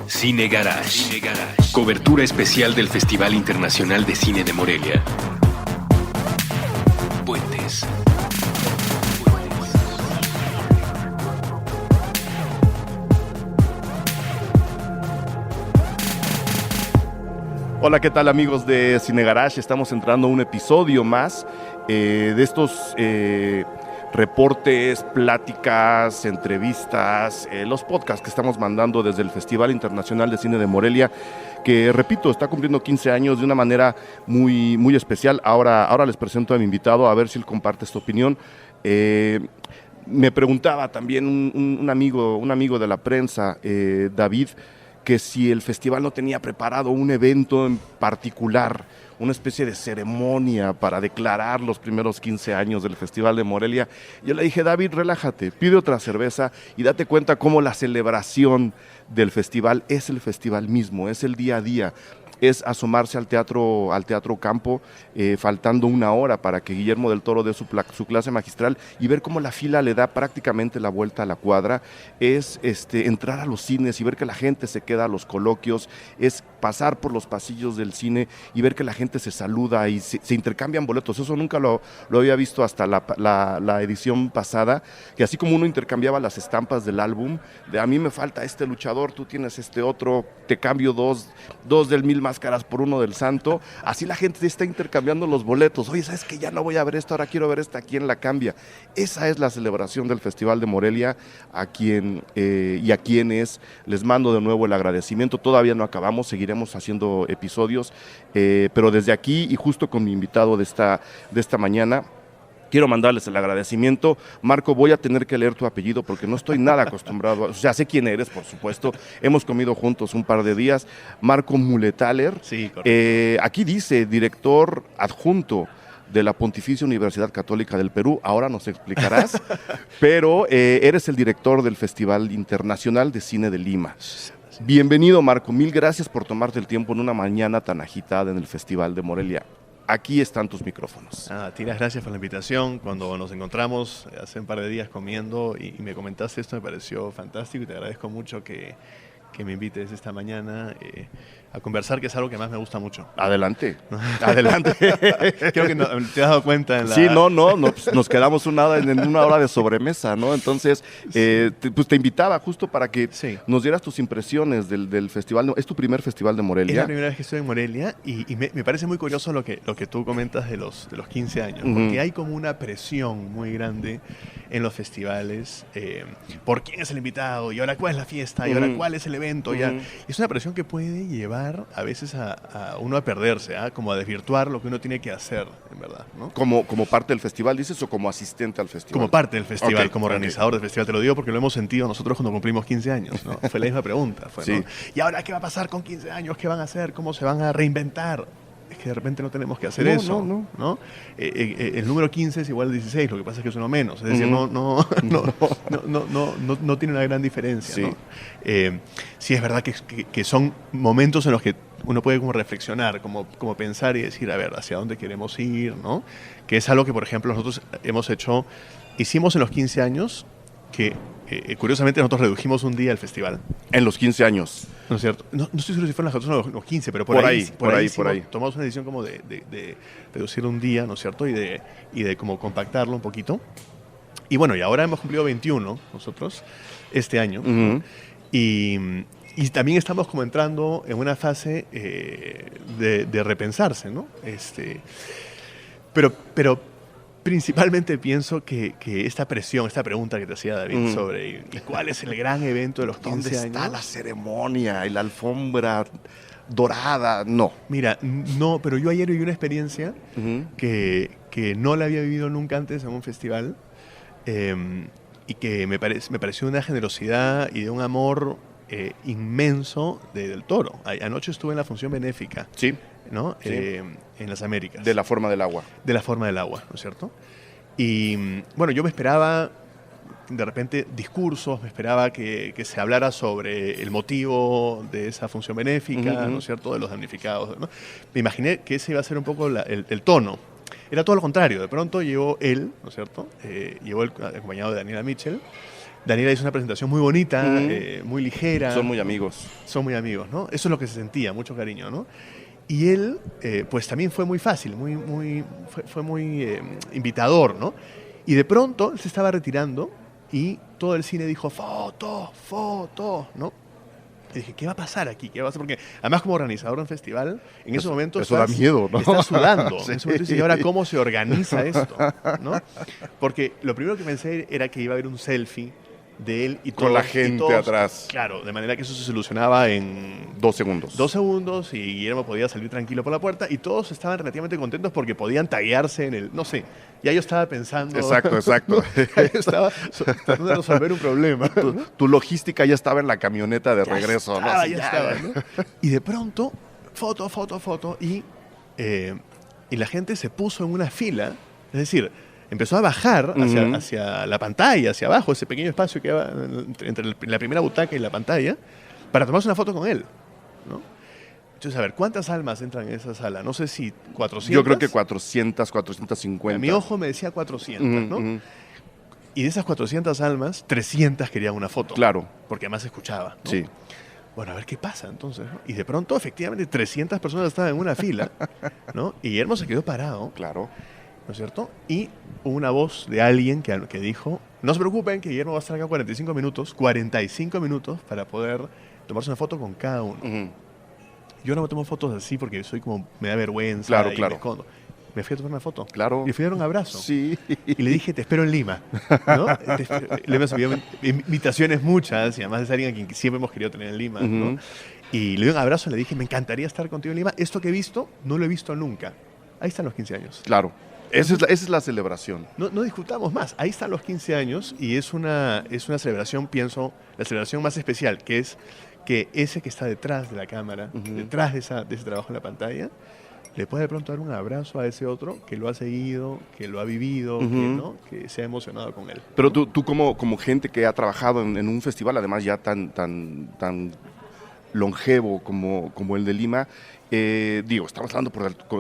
Cine Garage. Cobertura especial del Festival Internacional de Cine de Morelia. Puentes. Hola, ¿qué tal amigos de Cine Garage? Estamos entrando a un episodio más de estos reportes, pláticas, entrevistas, los podcasts que estamos mandando desde el Festival Internacional de Cine de Morelia, que repito, está cumpliendo 15 años de una manera muy, muy especial. Ahora les presento a mi invitado, a ver si él comparte esta opinión. Me preguntaba también un amigo de la prensa, David, que si el festival no tenía preparado un evento en particular, una especie de ceremonia para declarar los primeros 15 años del Festival de Morelia. Yo le dije, David, relájate, pide otra cerveza y date cuenta cómo la celebración del festival es el festival mismo, es el día a día. Es asomarse al teatro Campo, faltando una hora para que Guillermo del Toro dé su clase magistral y ver cómo la fila le da prácticamente la vuelta a la cuadra. Es entrar a los cines y ver que la gente se queda a los coloquios, es pasar por los pasillos del cine y ver que la gente se saluda y se intercambian boletos. Eso nunca lo había visto hasta la edición pasada, que así como uno intercambiaba las estampas del álbum, de a mí me falta este luchador, tú tienes este otro, te cambio dos del Mil Máscaras por uno del Santo, así la gente está intercambiando los boletos. Oye, ¿sabes qué? Ya no voy a ver esto, ahora quiero ver esta, ¿quién la cambia? Esa es la celebración del Festival de Morelia, a quienes les mando de nuevo el agradecimiento. Todavía no acabamos, seguiremos haciendo episodios, pero desde aquí y justo con mi invitado de esta mañana, quiero mandarles el agradecimiento. Marco, voy a tener que leer tu apellido porque no estoy nada acostumbrado. O sea, sé quién eres, por supuesto. Hemos comido juntos un par de días. Marco Mulethaler. Sí, correcto. Aquí dice, director adjunto de la Pontificia Universidad Católica del Perú. Ahora nos explicarás. Pero eres el director del Festival Internacional de Cine de Lima. Bienvenido, Marco. Mil gracias por tomarte el tiempo en una mañana tan agitada en el Festival de Morelia. Aquí están tus micrófonos. A ti las gracias por la invitación. Cuando nos encontramos hace un par de días comiendo y me comentaste esto, me pareció fantástico y te agradezco mucho que me invites esta mañana a conversar, que es algo que más me gusta mucho. Adelante, adelante. Creo que te has dado cuenta en la... Sí, pues nos quedamos en una hora de sobremesa, ¿no? Entonces, pues te invitaba justo para que nos dieras tus impresiones del festival. ¿Es tu primer festival de Morelia? Es la primera vez que estoy en Morelia y me parece muy curioso lo que tú comentas de los 15 años, porque hay como una presión muy grande en los festivales por quién es el invitado y ahora cuál es la fiesta y ahora cuál es el evento. Es una presión que puede llevar a veces a uno a perderse, como a desvirtuar lo que uno tiene que hacer, en verdad, ¿no? ¿Como parte del festival, dices, o como asistente al festival? Como parte del festival, como organizador del festival. Te lo digo porque lo hemos sentido nosotros cuando cumplimos 15 años, ¿no? Fue la misma pregunta. ¿No? ¿Y ahora qué va a pasar con 15 años? ¿Qué van a hacer? ¿Cómo se van a reinventar? Es que de repente no tenemos que hacer eso. ¿No? El número 15 es igual al 16, lo que pasa es que es uno menos. Es decir, no tiene una gran diferencia. Sí. ¿No? Sí, es verdad que son momentos en los que uno puede como reflexionar, como pensar y decir, a ver, hacia dónde queremos ir, ¿no? Que es algo que, por ejemplo, nosotros hicimos en los 15 años, que curiosamente nosotros redujimos un día el festival. En los 15 años. ¿No es cierto? No estoy seguro si fueron los 15, pero por ahí. Tomamos una decisión como de reducir un día, ¿no es cierto? Y de como compactarlo un poquito. Y bueno, y ahora hemos cumplido 21 nosotros este año. Y también estamos como entrando en una fase de repensarse, ¿no? Pero principalmente pienso que esta presión, esta pregunta que te hacía David sobre cuál es el gran evento de los 15 años. ¿Dónde está la ceremonia y la alfombra dorada? No. Mira, no, pero yo ayer viví una experiencia que no la había vivido nunca antes en un festival y que me pareció una generosidad y de un amor inmenso del Toro. Anoche estuve en la función benéfica. Sí. ¿No? Sí. En las Américas. De la forma del agua. De la forma del agua, ¿no es cierto? Y bueno, yo me esperaba de repente discursos, me esperaba que se hablara sobre el motivo de esa función benéfica, ¿no es cierto?, de los damnificados, ¿no? Me imaginé que ese iba a ser un poco el tono. Era todo lo contrario. De pronto llegó él, ¿no es cierto? Llegó él acompañado de Daniela Mitchell, Daniela hizo una presentación muy bonita, muy ligera. Son muy amigos. Son muy amigos, ¿no? Eso es lo que se sentía, mucho cariño, ¿no? Y él, pues también fue muy fácil, fue muy invitador, ¿no? Y de pronto él se estaba retirando y todo el cine dijo, foto, foto, ¿no? Y dije, ¿qué va a pasar aquí? ¿Qué va a pasar? Porque además como organizador de un festival, en ese momento eso da miedo, ¿no? estás sudando. Sí. En ese momento dices, ¿y ahora cómo se organiza esto? ¿No? Porque lo primero que pensé era que iba a haber un selfie de él y con la gente atrás. Claro, de manera que eso se solucionaba en 2 segundos. 2 segundos y Guillermo podía salir tranquilo por la puerta y todos estaban relativamente contentos porque podían taguearse en el, no sé, ya yo estaba pensando. Exacto. Yo estaba tratando de resolver un problema. Tu logística ya estaba en la camioneta de regreso, estaba, ¿no? Ya estaba, ¿no? Y de pronto, foto y la gente se puso en una fila, es decir, empezó a bajar hacia la pantalla, hacia abajo, ese pequeño espacio que va entre la primera butaca y la pantalla, para tomarse una foto con él, ¿no? Entonces, a ver, ¿cuántas almas entran en esa sala? No sé si 400. Yo creo que 400, 450. A mi ojo me decía 400, ¿no? Y de esas 400 almas, 300 querían una foto. Claro. Porque además escuchaba, ¿no? Sí. Bueno, a ver qué pasa entonces, ¿no? Y de pronto, efectivamente, 300 personas estaban en una fila, ¿no? Y Guillermo se quedó parado. Claro. ¿No es cierto? Y hubo una voz de alguien que dijo, no se preocupen que Guillermo va a estar acá 45 minutos para poder tomarse una foto con cada uno. Yo no me tomo fotos así porque soy como, me da vergüenza Claro. me escondo. Me fui a tomar una foto. Claro. Y fui a dar un abrazo. Sí. Y le dije, te espero en Lima, ¿no? Le hemos enviado invitaciones muchas y además es alguien a quien siempre hemos querido tener en Lima, ¿no? Y le di un abrazo, le dije, me encantaría estar contigo en Lima. Esto que he visto, no lo he visto nunca. Ahí están los 15 años. Claro. Esa es la celebración. No discutamos más. Ahí están los 15 años y es una celebración, pienso, la celebración más especial, que es que ese que está detrás de la cámara, detrás de ese trabajo en la pantalla, le puede de pronto dar un abrazo a ese otro que lo ha seguido, que lo ha vivido, que se ha emocionado con él. Pero tú como gente que ha trabajado en un festival, además ya tan longevo como el de Lima, estamos hablando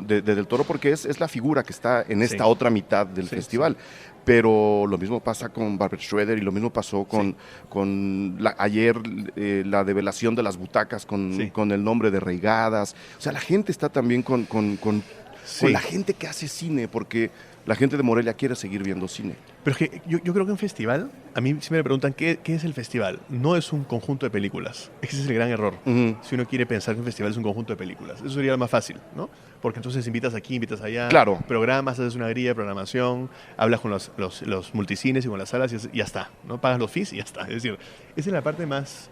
de Del Toro porque es la figura que está en esta otra mitad del festival. Sí. Pero lo mismo pasa con Barbra Schroeder y lo mismo pasó ayer la develación de las butacas con el nombre de Reigadas. O sea, la gente está también con la gente que hace cine, porque la gente de Morelia quiere seguir viendo cine. Pero es que yo creo que un festival, a mí siempre me preguntan, ¿qué es el festival? No es un conjunto de películas. Ese es el gran error. Si uno quiere pensar que un festival es un conjunto de películas. Eso sería lo más fácil, ¿no? Porque entonces invitas aquí, invitas allá, claro. Programas, haces una grilla de programación, hablas con los multicines y con las salas y ya está, ¿no? Pagas los fees y ya está. Es decir, esa es la parte más,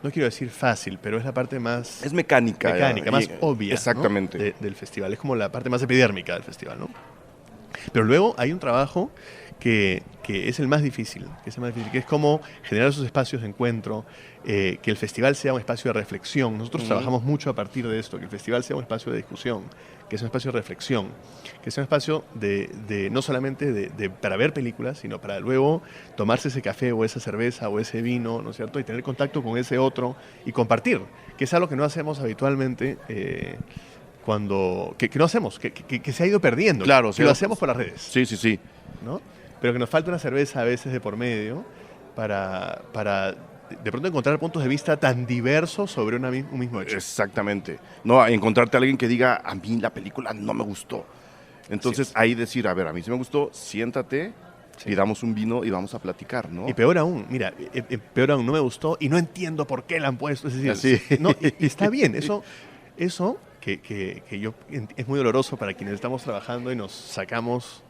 no quiero decir fácil, pero es la parte más... Es mecánica. Más obvia, exactamente, ¿no? del festival. Es como la parte más epidérmica del festival, ¿no? Pero luego hay un trabajo que es el más difícil, que es como generar esos espacios de encuentro, que el festival sea un espacio de reflexión. Nosotros trabajamos mucho a partir de esto, que el festival sea un espacio de discusión, que sea un espacio de reflexión, que sea un espacio de no solamente para ver películas, sino para luego tomarse ese café o esa cerveza o ese vino, ¿no es cierto? Y tener contacto con ese otro y compartir, que es algo que no hacemos habitualmente, que no hacemos, que se ha ido perdiendo. Claro, que lo hacemos por las redes. Sí. ¿No? Pero que nos falta una cerveza a veces de por medio para de pronto encontrar puntos de vista tan diversos sobre un mismo hecho. Exactamente. No, encontrarte a alguien que diga, a mí la película no me gustó. Entonces ahí decir, a ver, a mí sí me gustó, siéntate, pidamos un vino y vamos a platicar, ¿no? Y peor aún, mira, no me gustó y no entiendo por qué la han puesto. Es decir, no, y está bien, eso que es muy doloroso para quienes estamos trabajando y nos sacamos,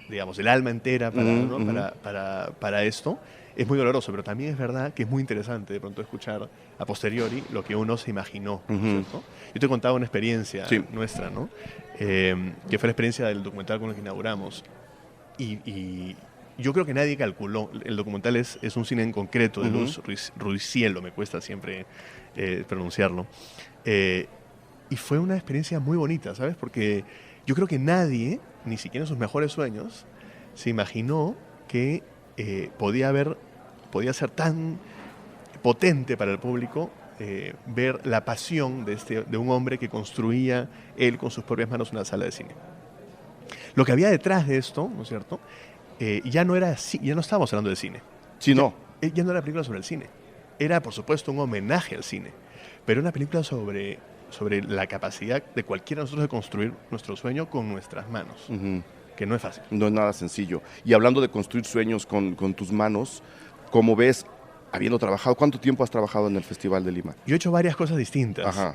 digamos, el alma entera para esto. Es muy doloroso, pero también es verdad que es muy interesante de pronto escuchar a posteriori lo que uno se imaginó, ¿cierto? Yo te contaba una experiencia nuestra, ¿no? Que fue la experiencia del documental con el que inauguramos. Y yo creo que nadie calculó. El documental es un cine en concreto de Luz Ruicielo, me cuesta siempre pronunciarlo. Y fue una experiencia muy bonita, ¿sabes? Porque yo creo que nadie, ni siquiera en sus mejores sueños, se imaginó que podía ser tan potente para el público ver la pasión de un hombre que construía él con sus propias manos una sala de cine. Lo que había detrás de esto, ¿no es cierto? Ya no estábamos hablando de cine. Sí, no. Ya no era una película sobre el cine. Era, por supuesto, un homenaje al cine. Pero una película sobre la capacidad de cualquiera de nosotros de construir nuestro sueño con nuestras manos. Ujú. Que no es fácil. No es nada sencillo. Y hablando de construir sueños con tus manos, ¿cómo ves, habiendo trabajado, cuánto tiempo has trabajado en el Festival de Lima? Yo he hecho varias cosas distintas. Ajá.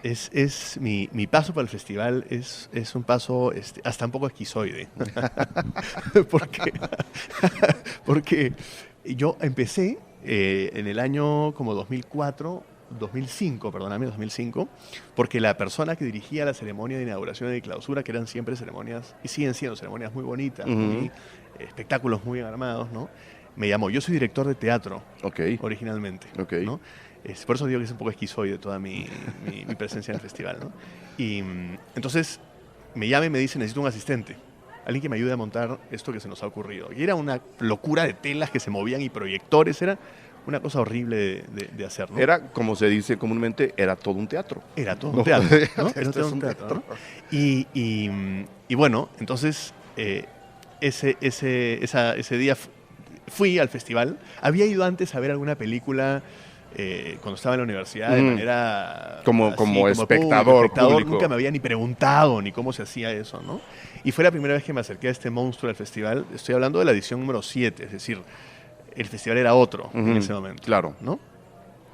Mi paso por el festival es un paso hasta un poco esquizoide. Porque yo empecé en el año como 2005, porque la persona que dirigía la ceremonia de inauguración y de clausura, que eran siempre ceremonias, y siguen siendo ceremonias muy bonitas, muy, espectáculos muy bien armados, ¿no? Me llamó. Yo soy director de teatro, originalmente, ¿no? Por eso digo que es un poco esquizoide toda mi presencia en el festival, ¿no? Y entonces me llama y me dice, necesito un asistente, alguien que me ayude a montar esto que se nos ha ocurrido. Y era una locura de telas que se movían y proyectores, era una cosa horrible de hacer, ¿no? Era, como se dice comúnmente, era todo un teatro. Era todo un teatro, ¿no? Era todo un teatro, ¿no? Y bueno, entonces ese día fui al festival. Había ido antes a ver alguna película cuando estaba en la universidad de manera... Como espectador público. Nunca me había ni preguntado ni cómo se hacía eso, ¿no? Y fue la primera vez que me acerqué a este monstruo del festival. Estoy hablando de la edición número 7, es decir, el festival era otro en ese momento. Claro. ¿No?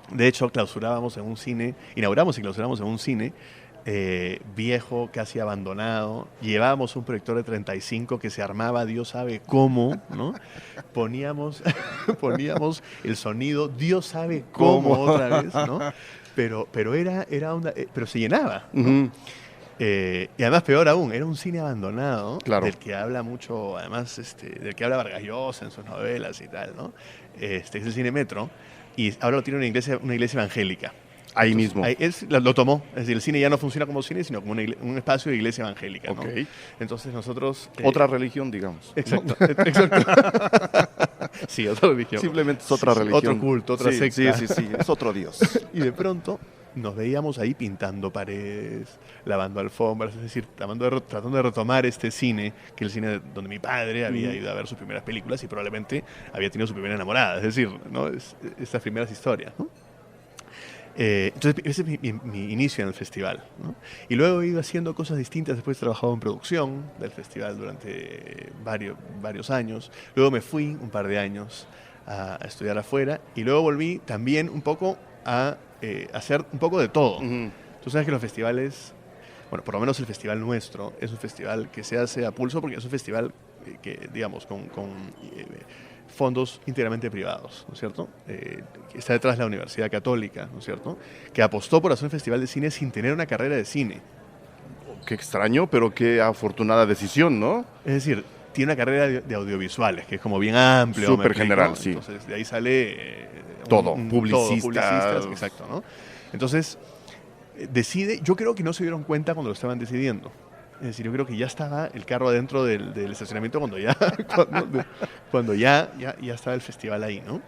De hecho, inauguramos y clausuramos en un cine viejo, casi abandonado. Llevábamos un proyector de 35 que se armaba, Dios sabe cómo, ¿no? Poníamos el sonido, Dios sabe cómo otra vez, ¿no? Pero pero se llenaba, ¿no? Y además, peor aún, era un cine abandonado, claro, del que habla mucho, además, del que habla Vargas Llosa en sus novelas y tal, ¿no? Es el Cine Metro, y ahora lo tiene una iglesia evangélica. Ahí Entonces, mismo. Lo tomó. Es decir, el cine ya no funciona como cine, sino como un espacio de iglesia evangélica, ¿no? Entonces nosotros... otra religión, digamos. Exacto, exacto. Sí, otra religión. Simplemente es otra religión. Otro culto, otra secta. Sí, es otro Dios. Y de pronto nos veíamos ahí pintando paredes, lavando alfombras, es decir, tratando de retomar este cine, que es el cine donde mi padre había ido a ver sus primeras películas y probablemente había tenido su primera enamorada, es decir, ¿no? Estas primeras historias, ¿no? Entonces ese es mi inicio en el festival, ¿no? Y luego he ido haciendo cosas distintas. Después he trabajado en producción del festival durante varios años. Luego me fui un par de años a estudiar afuera y luego volví también un poco a hacer un poco de todo. Tú sabes que los festivales, bueno, por lo menos el festival nuestro es un festival que se hace a pulso, porque es un festival que digamos, con fondos íntegramente privados, ¿no es cierto? Que está detrás de la Universidad Católica, ¿no es cierto? Que apostó por hacer un festival de cine sin tener una carrera de cine. Qué extraño, pero qué afortunada decisión, ¿no? Es decir, tiene una carrera de audiovisuales, que es como bien amplio. Súper general, sí. Entonces, de ahí sale... todo, publicistas. Exacto, ¿no? Entonces, decide... Yo creo que no se dieron cuenta cuando lo estaban decidiendo. Es decir, yo creo que ya estaba el carro adentro del estacionamiento cuando ya estaba el festival ahí, ¿no?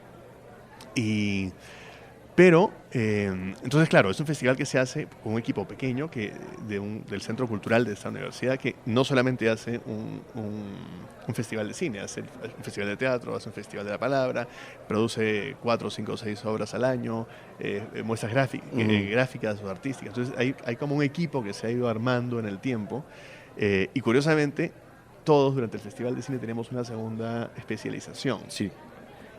Pero, entonces, claro, es un festival que se hace con un equipo pequeño del Centro Cultural de esta universidad, que no solamente hace un festival de cine, hace un festival de teatro, hace un festival de la palabra, produce 4, 5, 6 obras al año, muestras gráficas o artísticas. Entonces, hay como un equipo que se ha ido armando en el tiempo, y curiosamente, todos durante el Festival de Cine tenemos una segunda especialización. Sí.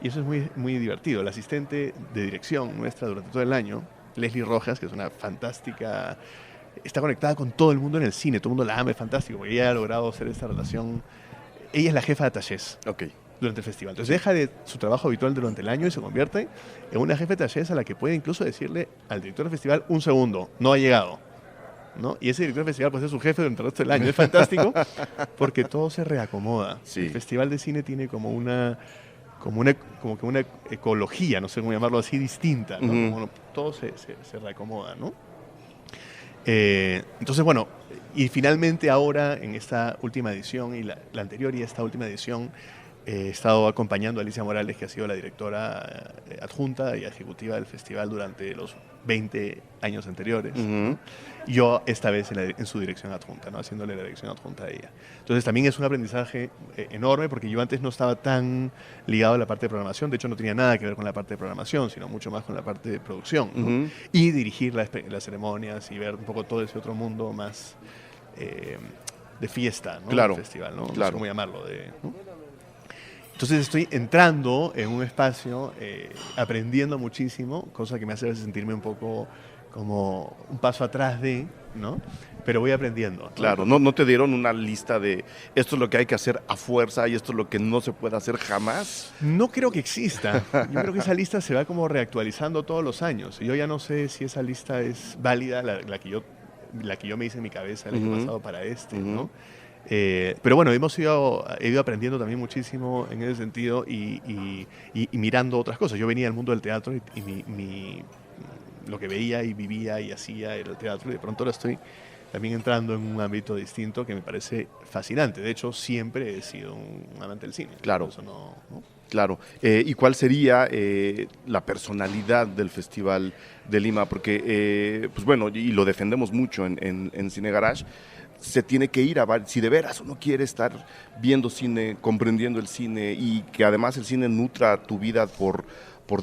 Y eso es muy, muy divertido. La asistente de dirección nuestra durante todo el año, Leslie Rojas, que es una fantástica... Está conectada con todo el mundo en el cine. Todo el mundo la ama, es fantástico, porque ella ha logrado hacer esta relación. Ella es la jefa de attachés durante el festival. Entonces deja de su trabajo habitual durante el año y se convierte en una jefa de attachés a la que puede incluso decirle al director del festival: un segundo, no ha llegado, ¿no? Y ese director del festival puede ser su jefe durante el resto del año. Es fantástico porque todo se reacomoda. Sí. El Festival de Cine tiene como que una ecología, no sé cómo llamarlo así, distinta, ¿no? Como todo se reacomoda, ¿no? Entonces, bueno, y finalmente ahora en esta última edición y la anterior y esta última edición He estado acompañando a Alicia Morales, que ha sido la directora adjunta y ejecutiva del festival durante los 20 años anteriores. Ujú. Yo esta vez en su dirección adjunta, ¿no? Haciéndole la dirección adjunta a ella. Entonces también es un aprendizaje enorme, porque yo antes no estaba tan ligado a la parte de programación. De hecho, no tenía nada que ver con la parte de programación, sino mucho más con la parte de producción, ¿no? Ujú. Y dirigir las ceremonias y ver un poco todo ese otro mundo más de fiesta, ¿no? Claro, Del festival, ¿no? No sé claro. cómo llamarlo. ¿No? Entonces estoy entrando en un espacio, aprendiendo muchísimo, cosa que me hace a veces sentirme un poco como un paso atrás ¿no? Pero voy aprendiendo, ¿no? Claro, no te dieron una lista de esto es lo que hay que hacer a fuerza y esto es lo que no se puede hacer jamás. No creo que exista. Yo creo que esa lista se va como reactualizando todos los años. Y yo ya no sé si esa lista es válida, la que yo me hice en mi cabeza el año Ujú. pasado para este, Ujú. ¿no? Pero bueno, he ido aprendiendo también muchísimo en ese sentido y mirando otras cosas. Yo venía del mundo del teatro y lo que veía y vivía y hacía era el teatro, y de pronto ahora estoy también entrando en un ámbito distinto que me parece fascinante. De hecho, siempre he sido un amante del cine. Claro. Eso ¿no? Claro. ¿Y cuál sería la personalidad del Festival de Lima? Porque, pues bueno, y lo defendemos mucho en Cine Garage, se tiene que ir si de veras uno quiere estar viendo cine, comprendiendo el cine y que además el cine nutra tu vida por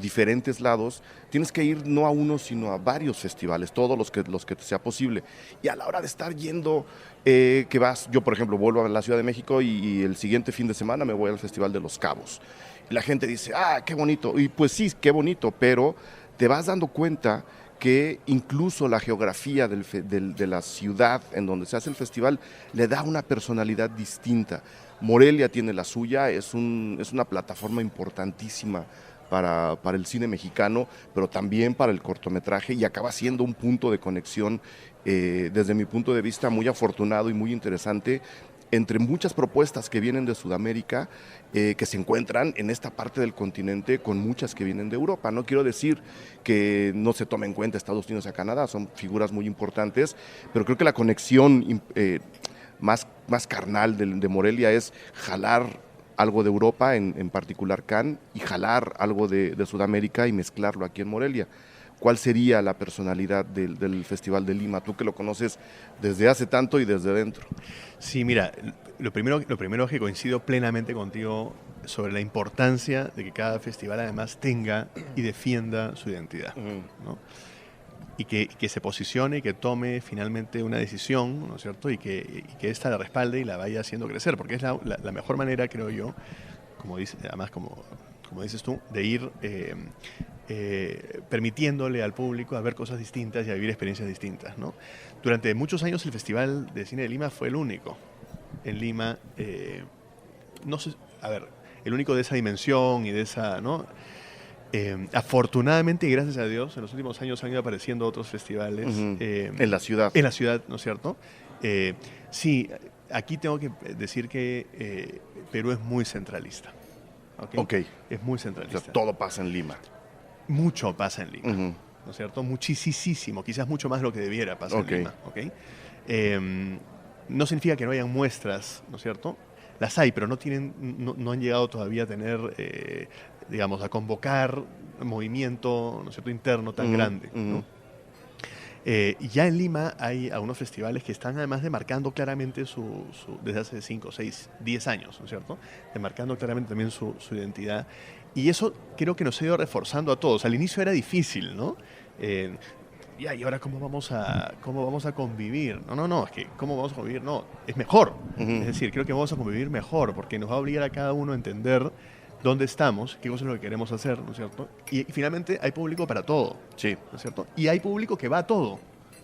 diferentes lados, tienes que ir no a uno, sino a varios festivales, todos los que te sea posible. Y a la hora de estar yendo, que vas, yo por ejemplo vuelvo a la Ciudad de México y el siguiente fin de semana me voy al Festival de Los Cabos. Y la gente dice, qué bonito. Y pues sí, qué bonito, pero te vas dando cuenta que incluso la geografía de la ciudad en donde se hace el festival le da una personalidad distinta. Morelia tiene la suya, es una plataforma importantísima para el cine mexicano, pero también para el cortometraje, y acaba siendo un punto de conexión, desde mi punto de vista, muy afortunado y muy interesante, entre muchas propuestas que vienen de Sudamérica, que se encuentran en esta parte del continente, con muchas que vienen de Europa. No quiero decir que no se tome en cuenta Estados Unidos y Canadá, son figuras muy importantes, pero creo que la conexión más carnal de Morelia es jalar algo de Europa, en particular Cannes, y jalar algo de Sudamérica y mezclarlo aquí en Morelia. ¿Cuál sería la personalidad del Festival de Lima? Tú que lo conoces desde hace tanto y desde dentro. Sí, mira, lo primero es que coincido plenamente contigo sobre la importancia de que cada festival además tenga y defienda su identidad, ¿no? Y que se posicione y que tome finalmente una decisión, ¿no es cierto? Y que ésta la respalde y la vaya haciendo crecer, porque es la mejor manera, creo yo, como dices tú, de ir permitiéndole al público a ver cosas distintas y a vivir experiencias distintas, ¿no? Durante muchos años el Festival de Cine de Lima fue el único en Lima, no sé, el único de esa dimensión y de esa, ¿no? Afortunadamente y gracias a Dios, en los últimos años han ido apareciendo otros festivales. Uh-huh. En la ciudad. En la ciudad, ¿no es cierto? Sí, aquí tengo que decir que Perú es muy centralista. Okay. Es muy centralista. O sea, todo pasa en Lima. Mucho pasa en Lima, Uh-huh. ¿no es cierto? Muchísimo, quizás mucho más lo que debiera pasar en Lima. ¿Okay? No significa que no hayan muestras, ¿no es cierto? Las hay, pero no han llegado todavía a tener, digamos, a convocar movimiento, ¿no es cierto?, interno tan grande, ¿no? Ya en Lima hay algunos festivales que están además demarcando claramente desde hace 5, 6, 10 años, ¿no es cierto?, demarcando claramente también su identidad. Y eso creo que nos ha ido reforzando a todos. Al inicio era difícil, ¿no? ¿Y ahora cómo vamos a convivir? No, es que ¿cómo vamos a convivir? No, es mejor. Uh-huh. Es decir, creo que vamos a convivir mejor, porque nos va a obligar a cada uno a entender dónde estamos, qué cosa es lo que queremos hacer, ¿no es cierto? Y finalmente hay público para todo, sí, ¿no es cierto? Y hay público que va a todo.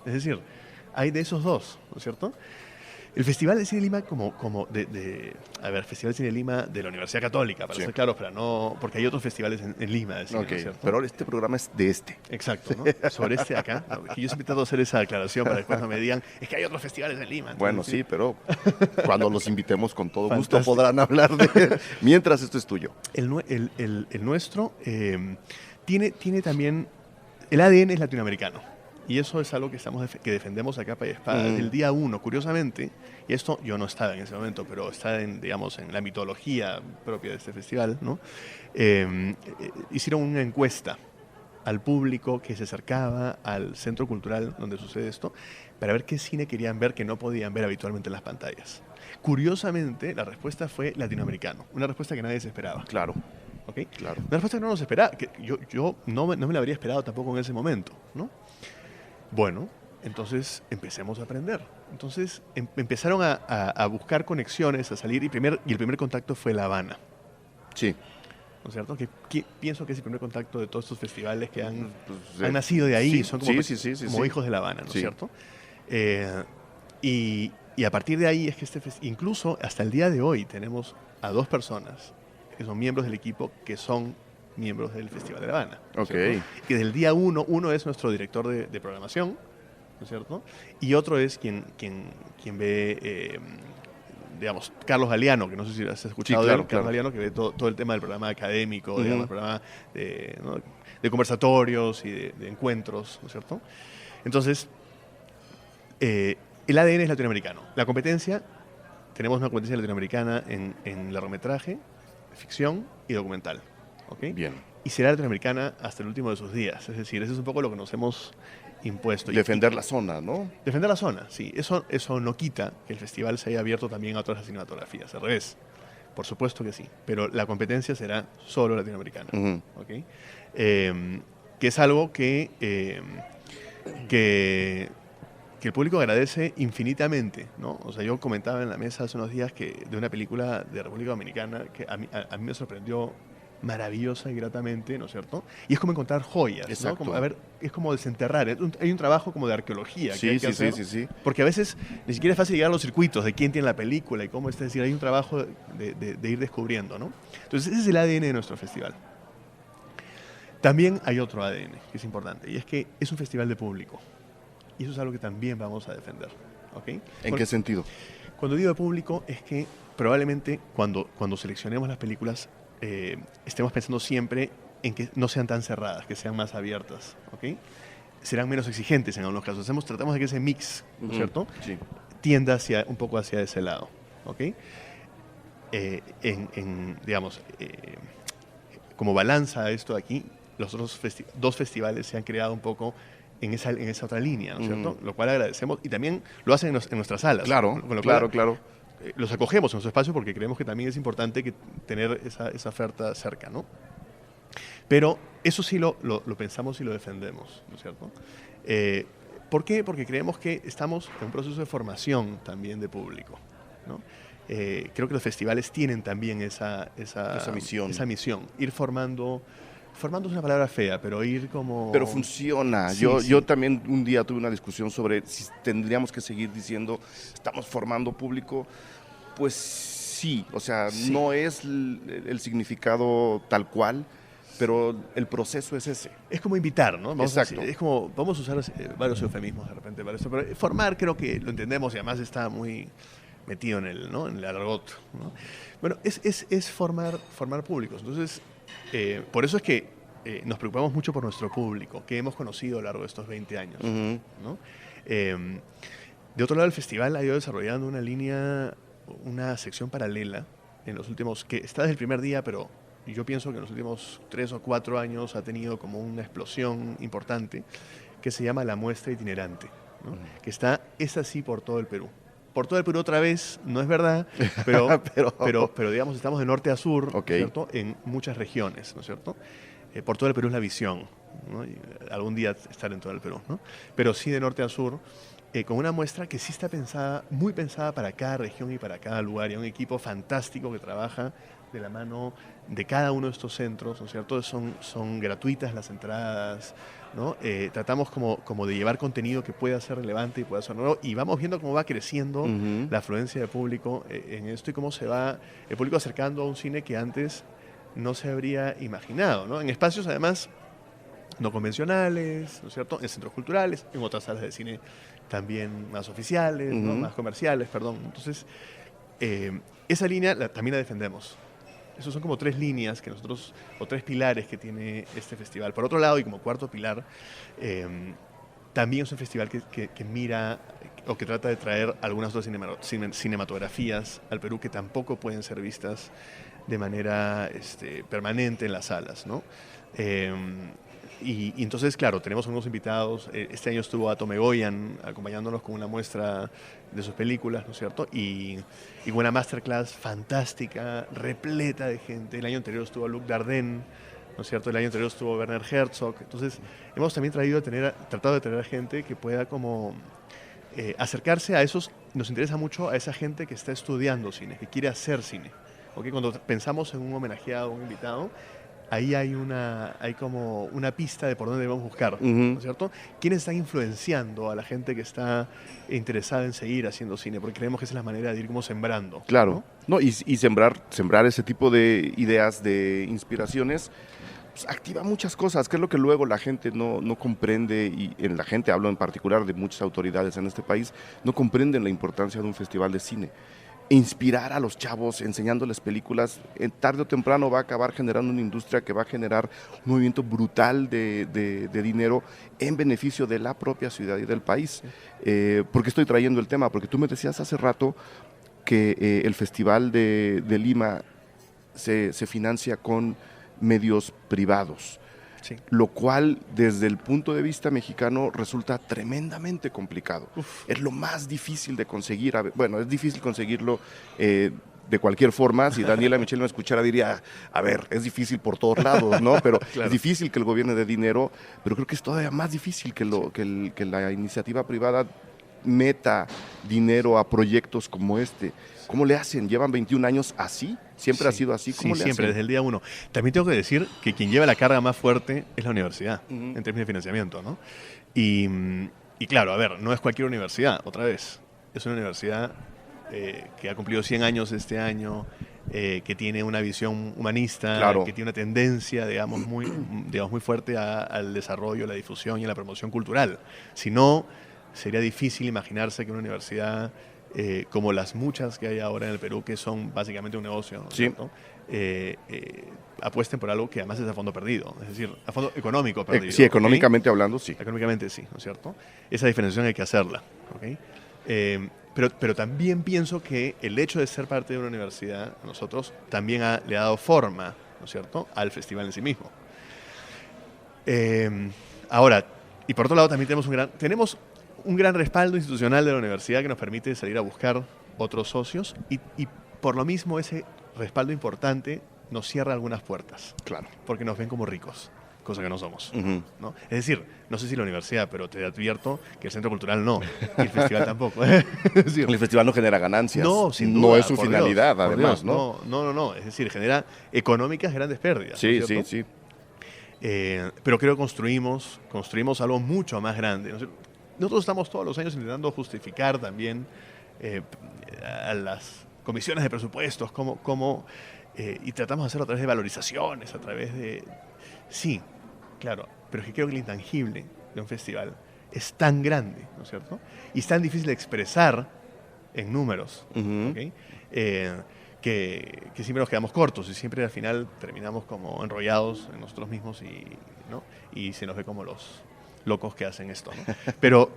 Es decir, hay de esos dos, ¿no es cierto? El Festival de Cine de Lima, Festival de Cine de Lima de la Universidad Católica, para ser claro, porque hay otros festivales en Lima de cine, okay. ¿no es cierto? Pero este programa es de este. Exacto, ¿no? Sobre este acá. Yo siempre trato de hacer esa aclaración para que después no me digan, es que hay otros festivales en Lima. Entonces, bueno, sí, pero cuando los invitemos con todo gusto podrán hablar mientras esto es tuyo. El nuestro tiene también, el ADN es latinoamericano. Y eso es algo que que defendemos a capa y espada desde el día 1. Curiosamente, y esto yo no estaba en ese momento, pero está digamos, en la mitología propia de este festival, ¿no? Hicieron una encuesta al público que se acercaba al centro cultural donde sucede esto, para ver qué cine querían ver que no podían ver habitualmente en las pantallas. Curiosamente, la respuesta fue latinoamericano, una respuesta que nadie se esperaba. Claro. ¿Okay? Claro. Una respuesta que no nos esperaba, que yo no me la habría esperado tampoco en ese momento, ¿no? Bueno, entonces empecemos a aprender. Entonces empezaron a buscar conexiones, a salir, y el primer contacto fue La Habana. Sí. ¿No es cierto? Que pienso que es el primer contacto de todos estos festivales que han Pues, nacido de ahí, sí, son como, como sí. hijos de La Habana, ¿no es Sí. cierto? Y a partir de ahí es que incluso hasta el día de hoy tenemos a 2 personas que son miembros del equipo que son miembros del Festival de La Habana. ¿no es Ok. cierto? Que desde el día uno es nuestro director de programación, ¿no es cierto? Y otro es quien ve, digamos, Carlos Galeano, que no sé si has escuchado Sí, de claro, él, Carlos claro. Galeano, que ve todo el tema del programa académico, Ujú. digamos, el programa ¿no? de conversatorios y de encuentros, ¿no es cierto? Entonces, el ADN es latinoamericano. La competencia, tenemos una competencia latinoamericana en largometraje, ficción y documental. ¿Ok? Bien. Y será latinoamericana hasta el último de sus días. Es decir, eso es un poco lo que nos hemos impuesto. Defender la zona, ¿no? Defender la zona, sí. Eso no quita que el festival se haya abierto también a otras cinematografías. Al revés. Por supuesto que sí. Pero la competencia será solo latinoamericana. Ujú. ¿Ok? Que es algo que el público agradece infinitamente, ¿no? O sea, yo comentaba en la mesa hace unos días de una película de República Dominicana que a mí me sorprendió maravillosa y gratamente, ¿no es cierto? Y es como encontrar joyas, ¿no? Exacto. Como, es como desenterrar. Hay un trabajo como de arqueología que hay que hacer, sí. porque a veces ni siquiera es fácil llegar a los circuitos de quién tiene la película y cómo es decir, hay un trabajo de ir descubriendo, ¿no? Entonces, ese es el ADN de nuestro festival. También hay otro ADN que es importante, y es que es un festival de público. Y eso es algo que también vamos a defender. ¿Okay? ¿En qué sentido? Cuando digo de público es que probablemente cuando seleccionemos las películas estemos pensando siempre en que no sean tan cerradas, que sean más abiertas. ¿Okay? Serán menos exigentes en algunos casos. Tratamos de que ese mix, ¿no es cierto? Sí. Tienda un poco hacia ese lado. ¿Okay? Digamos, como balanza esto de aquí, los otros 2 festivales se han creado un poco en esa otra línea, ¿no es cierto? Lo cual agradecemos, y también lo hacen en nuestras salas. Claro, con lo cual, claro. Los acogemos en nuestro espacio porque creemos que también es importante tener esa oferta cerca, ¿no? Pero eso sí lo pensamos y lo defendemos, ¿no es cierto? ¿Por qué? Porque creemos que estamos en un proceso de formación también de público, ¿no? Creo que los festivales tienen también esa misión. Esa misión, ir formando es una palabra fea, pero ir como... Pero funciona. Sí, Yo también un día tuve una discusión sobre si tendríamos que seguir diciendo estamos formando público. Pues sí, o sea, no es el significado tal cual, pero el proceso es ese. Es como invitar, ¿no? Exacto. Es como, vamos a usar varios eufemismos de repente para esto, pero formar creo que lo entendemos y además está muy metido en el argot, ¿no? Bueno, es formar públicos. Entonces, por eso es que nos preocupamos mucho por nuestro público, que hemos conocido a lo largo de estos 20 años, ¿no? De otro lado, el festival ha ido desarrollando una sección paralela en los últimos, que está desde el primer día, pero yo pienso que en los últimos 3 o 4 años ha tenido como una explosión importante, que se llama la muestra itinerante, ¿no? Que es así por todo el Perú. Por todo el Perú otra vez, no es verdad, pero digamos, estamos de norte a sur, ¿cierto? En muchas regiones, ¿no es cierto? Por todo el Perú es la visión, ¿no? Y algún día estar en todo el Perú, ¿no? Pero sí de norte a sur, con una muestra que sí está muy pensada para cada región y para cada lugar, y un equipo fantástico que trabaja de la mano de cada uno de estos centros, ¿no es cierto? Son gratuitas las entradas, ¿no? Tratamos como de llevar contenido que pueda ser relevante y pueda ser nuevo, y vamos viendo cómo va creciendo la afluencia de público en esto y cómo se va el público acercando a un cine que antes no se habría imaginado, ¿no? En espacios además no convencionales, ¿no es cierto? En centros culturales, en otras salas de cine también más oficiales, ¿no? Más comerciales, perdón. Entonces, esa línea también la defendemos. Esos son como 3 líneas que nosotros, o 3 pilares que tiene este festival. Por otro lado, y como cuarto pilar, también es un festival que mira o que trata de traer algunas otras cinematografías al Perú que tampoco pueden ser vistas de manera permanente en las salas, ¿no? Y entonces, claro, tenemos unos invitados. Este año estuvo Ato Megoyan acompañándonos con una muestra de sus películas, ¿no es cierto? Y una masterclass fantástica, repleta de gente. El año anterior estuvo Luc Dardenne, ¿no es cierto? El año anterior estuvo Werner Herzog. Entonces, hemos también tratado de tener gente que pueda como acercarse a esos. Nos interesa mucho a esa gente que está estudiando cine, que quiere hacer cine. ¿Okay? Cuando pensamos en un homenajeado, un invitado, ahí hay como una pista de por dónde debemos buscar, ¿no es cierto? ¿Quiénes están influenciando a la gente que está interesada en seguir haciendo cine? Porque creemos que esa es la manera de ir como sembrando. Claro, ¿no? Y sembrar ese tipo de ideas, de inspiraciones, pues, activa muchas cosas, que es lo que luego la gente no comprende, y en la gente hablo en particular de muchas autoridades en este país, no comprenden la importancia de un festival de cine. Inspirar a los chavos enseñándoles películas, tarde o temprano va a acabar generando una industria que va a generar un movimiento brutal de dinero en beneficio de la propia ciudad y del país. ¿Por qué estoy trayendo el tema? Porque tú me decías hace rato que el Festival de Lima se financia con medios privados. Sí. Lo cual, desde el punto de vista mexicano, resulta tremendamente complicado. Es lo más difícil de conseguir. Bueno, es difícil conseguirlo de cualquier forma. Si Daniela Michel me escuchara, diría, a ver, es difícil por todos lados, ¿no? Pero claro, es difícil que el gobierno dé dinero, pero creo que es todavía más difícil que la iniciativa privada meta dinero a proyectos como este. ¿Cómo le hacen? ¿Llevan 21 años así? ¿Siempre ha sido así? ¿Cómo le siempre, hacen? desde el día 1. También tengo que decir que quien lleva la carga más fuerte es la universidad, en términos de financiamiento, ¿no? Y claro, a ver, no es cualquier universidad, otra vez. Es una universidad que ha cumplido 100 años este año, que tiene una visión humanista, claro, que tiene una tendencia, digamos, muy fuerte al desarrollo, la difusión y a la promoción cultural. Si no, sería difícil imaginarse que una universidad como las muchas que hay ahora en el Perú, que son básicamente un negocio, ¿no es cierto? Apuesten por algo que además es a fondo perdido, es decir, a fondo económico perdido. Sí, económicamente hablando, sí. Económicamente sí, ¿no es cierto? Esa diferenciación hay que hacerla, ¿ok? Pero también pienso que el hecho de ser parte de una universidad, a nosotros, también le ha dado forma, ¿no es cierto?, al festival en sí mismo. Ahora, y por otro lado también tenemos un gran respaldo institucional de la universidad que nos permite salir a buscar otros socios y por lo mismo ese respaldo importante nos cierra algunas puertas. Claro. Porque nos ven como ricos, cosa que no somos, ¿no? Es decir, no sé si la universidad, pero te advierto que el Centro Cultural no, y el festival tampoco. Es decir, el festival no genera ganancias. No, sin duda. No es su por finalidad, Dios, además, Dios. No. Es decir, genera económicas grandes pérdidas. Sí, ¿no es cierto? sí. Pero creo que construimos algo mucho más grande, ¿no es cierto? Nosotros estamos todos los años intentando justificar también a las comisiones de presupuestos y tratamos de hacerlo a través de valorizaciones, a través de... Sí, claro, pero es que creo que el intangible de un festival es tan grande, ¿no es cierto? Y es tan difícil de expresar en números, ¿okay? Que siempre nos quedamos cortos y siempre al final terminamos como enrollados en nosotros mismos y se nos ve como los locos que hacen esto, ¿no? Pero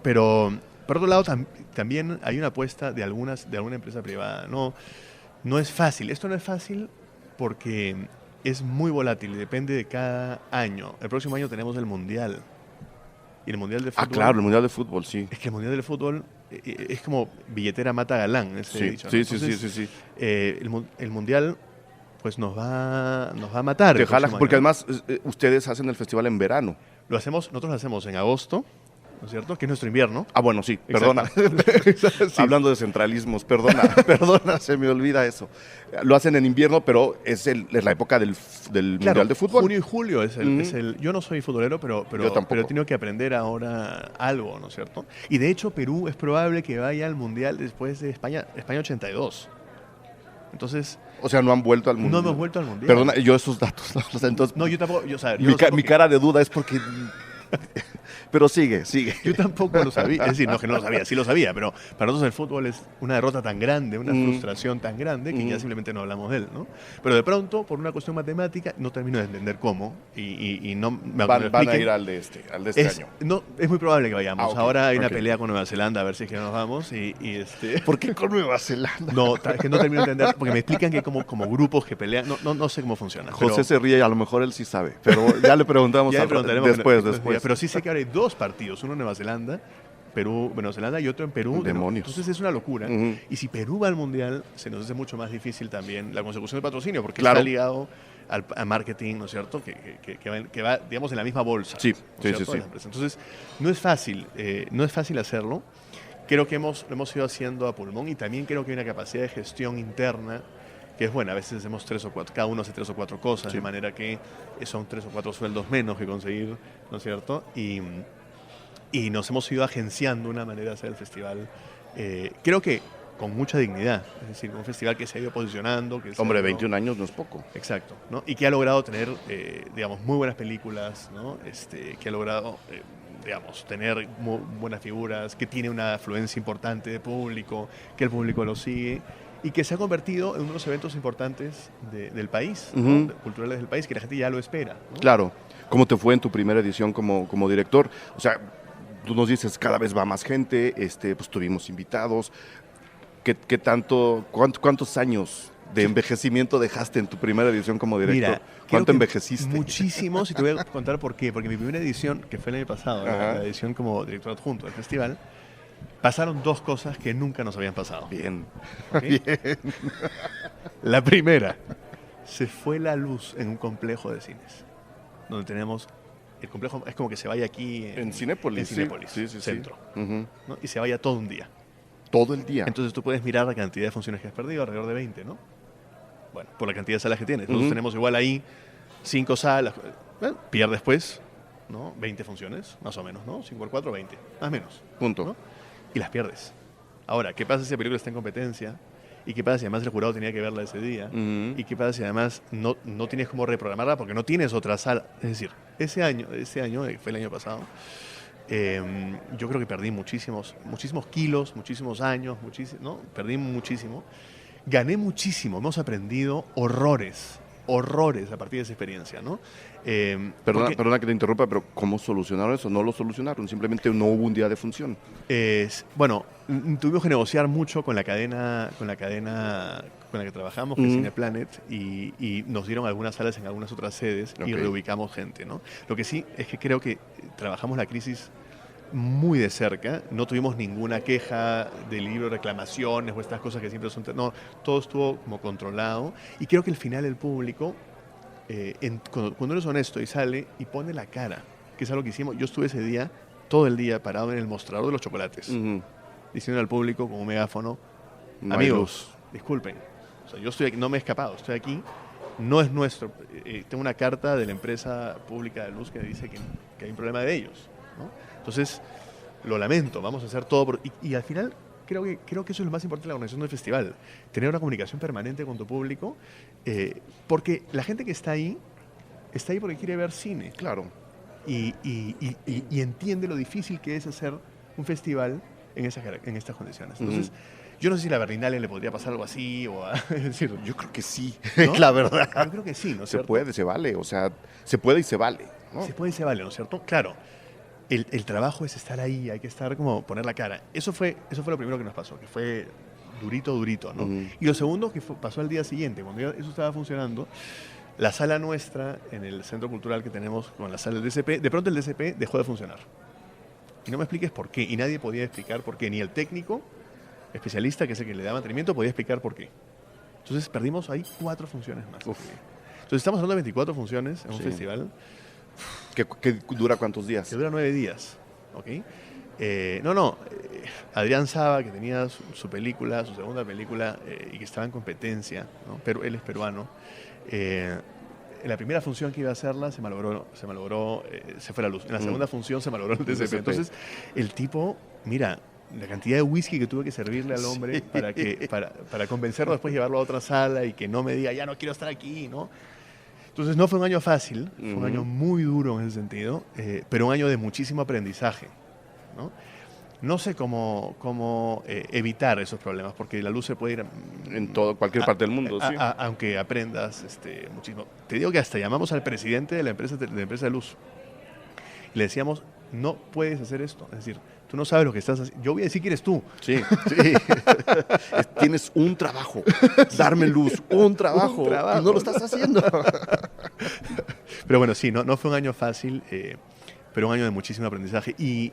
por otro lado también hay una apuesta de alguna empresa privada. No es fácil. Esto no es fácil porque es muy volátil y depende de cada año. El próximo año tenemos el Mundial. Y el Mundial de fútbol... Ah, claro, el Mundial de Fútbol, sí. Es que el Mundial de Fútbol es como billetera mata galán, ese dicho, ¿no? Sí. Entonces, sí. El Mundial pues nos va a matar. Porque además ustedes hacen el festival en verano. Nosotros lo hacemos en agosto, ¿no es cierto? Que es nuestro invierno. Ah, bueno, sí, perdona. Sí. Hablando de centralismos, perdona, se me olvida eso. Lo hacen en invierno, pero es la época del Mundial de Fútbol. Junio y julio es el... Yo no soy futbolero, pero he tenido que aprender ahora algo, ¿no es cierto? Y de hecho, Perú es probable que vaya al Mundial después de España 82. Entonces... O sea, no han vuelto al Mundial. No hemos vuelto al Mundial. Perdona, yo esos datos no los sé. Entonces, no, yo tampoco... mi cara de duda es porque... Pero sigue. Yo tampoco lo sabía, es decir, no que no lo sabía, sí lo sabía, pero para nosotros el fútbol es una derrota tan grande, una frustración tan grande que ya simplemente no hablamos de él, ¿no? Pero de pronto, por una cuestión matemática, no termino de entender cómo y no me Van a ir al de este año. No, es muy probable que vayamos. Okay, Ahora hay una pelea con Nueva Zelanda, a ver si es que nos vamos ¿Por qué con Nueva Zelanda? No, es que no termino de entender, porque me explican que hay como grupos que pelean, no sé cómo funciona. José se ríe y a lo mejor él sí sabe, pero ya le preguntamos después. Pero sí sé que ahora hay 2 partidos, uno en Nueva Zelanda, Nueva Zelanda y otro en Perú. Demonios. Entonces es una locura. Y si Perú va al Mundial, se nos hace mucho más difícil también la consecución de patrocinio, porque claro, está ligado al marketing, ¿no es cierto? Que va, digamos, en la misma bolsa. Sí, ¿no sí. Entonces, no es fácil hacerlo. Creo que lo hemos ido haciendo a pulmón y también creo que hay una capacidad de gestión interna que es buena. A veces hacemos 3 o 4, cada uno hace 3 o 4 cosas, de manera que son 3 o 4 sueldos menos que conseguir, ¿no es cierto? Y nos hemos ido agenciando una manera de hacer el festival, creo que con mucha dignidad, es decir, un festival que se ha ido posicionando. Hombre, 21 años no es poco. Exacto, ¿no? Y que ha logrado tener, digamos, muy buenas películas, ¿no? Que ha logrado, digamos, tener muy buenas figuras, que tiene una afluencia importante de público, que el público lo sigue y que se ha convertido en uno de los eventos importantes del país, ¿no? Culturales del país, que la gente ya lo espera, ¿no? Claro. ¿Cómo te fue en tu primera edición como director? O sea, tú nos dices, cada vez va más gente, pues tuvimos invitados. ¿Qué tanto, cuántos años de envejecimiento dejaste en tu primera edición como director? Mira, ¿cuánto envejeciste? Muchísimos, y te voy a contar por qué. Porque mi primera edición, que fue el año pasado, la edición como director adjunto del festival, pasaron 2 cosas que nunca nos habían pasado. Bien. ¿Okay? Bien. La primera, se fue la luz en un complejo de cines, donde tenemos... El complejo es como que se vaya aquí en Cinépolis, sí, centro, ¿no? Y se vaya todo un día. Todo el día. Entonces tú puedes mirar la cantidad de funciones que has perdido, alrededor de 20, ¿no? Bueno, por la cantidad de salas que tienes. Nosotros tenemos igual ahí 5 salas. Bueno, pierdes pues, ¿no? 20 funciones, más o menos, ¿no? 5 por 4, 20. Más o menos. Punto. ¿No? Y las pierdes. Ahora, ¿qué pasa si la película está en competencia? ¿Y qué pasa si además el jurado tenía que verla ese día? ¿Y qué pasa si además no tienes cómo reprogramarla porque no tienes otra sala? Es decir, ese año, fue el año pasado, yo creo que perdí muchísimos kilos, muchísimos años, ¿no? Perdí muchísimo. Gané muchísimo, hemos aprendido horrores a partir de esa experiencia, ¿no? Perdona que te interrumpa, pero ¿cómo solucionaron eso? ¿No lo solucionaron? Simplemente no hubo un día de función. Bueno, tuvimos que negociar mucho con la cadena con la que trabajamos, que es Cineplanet, y nos dieron algunas salas en algunas otras sedes y reubicamos gente, ¿no? Lo que sí es que creo que trabajamos la crisis muy de cerca, no tuvimos ninguna queja del libro de reclamaciones o estas cosas que siempre son... No, todo estuvo como controlado y creo que al final el público, cuando eres honesto y sale y pone la cara, que es algo que hicimos, yo estuve ese día, todo el día parado en el mostrador de los chocolates, diciendo al público con un megáfono, amigos, disculpen, o sea, yo estoy aquí, no me he escapado, estoy aquí, no es nuestro, tengo una carta de la empresa pública de luz que dice que hay un problema de ellos, ¿no? Entonces, lo lamento, vamos a hacer todo. Y al final, creo que eso es lo más importante de la organización del festival. Tener una comunicación permanente con tu público, porque la gente que está ahí porque quiere ver cine. Claro. Y entiende lo difícil que es hacer un festival en estas condiciones. Entonces, yo no sé si a la Berlinale le podría pasar algo así, es decir, yo creo que sí, ¿no? la verdad. Yo creo que sí, ¿no es se cierto? Puede, se vale, o sea, se puede y se vale, ¿no? Se puede y se vale, ¿no es cierto? Claro. El trabajo es estar ahí, hay que estar como poner la cara. Eso fue lo primero que nos pasó, que fue durito, ¿no? Y lo segundo que pasó al día siguiente, cuando ya eso estaba funcionando, la sala nuestra en el centro cultural que tenemos con la sala del DCP, de pronto el DCP dejó de funcionar. Y no me expliques por qué, y nadie podía explicar por qué, ni el técnico especialista, que es el que le da mantenimiento, podía explicar por qué. Entonces perdimos ahí 4 funciones más. Entonces estamos hablando de 24 funciones en un festival. ¿Que dura cuántos días? Que dura 9 días, ¿ok? Adrián Saba, que tenía su película, su segunda película, y que estaba en competencia, ¿no? Pero él es peruano. En la primera función que iba a hacerla se malogró, se fue la luz. En la segunda función se malogró el DCP. Entonces, el tipo, mira, la cantidad de whisky que tuve que servirle al hombre para convencerlo después de llevarlo a otra sala y que no me diga, ya no quiero estar aquí, ¿no? Entonces no fue un año fácil, fue un año muy duro en ese sentido, pero un año de muchísimo aprendizaje, ¿no? No sé cómo evitar esos problemas, porque la luz se puede ir En cualquier parte del mundo, sí. aunque aprendas muchísimo. Te digo que hasta llamamos al presidente de la empresa de luz y le decíamos, no puedes hacer esto. Es decir, tú no sabes lo que estás haciendo. Yo voy a decir que eres tú. Sí, sí. Tienes un trabajo, darme luz, un trabajo, y no lo estás haciendo. Pero bueno, sí, no fue un año fácil, pero un año de muchísimo aprendizaje. Y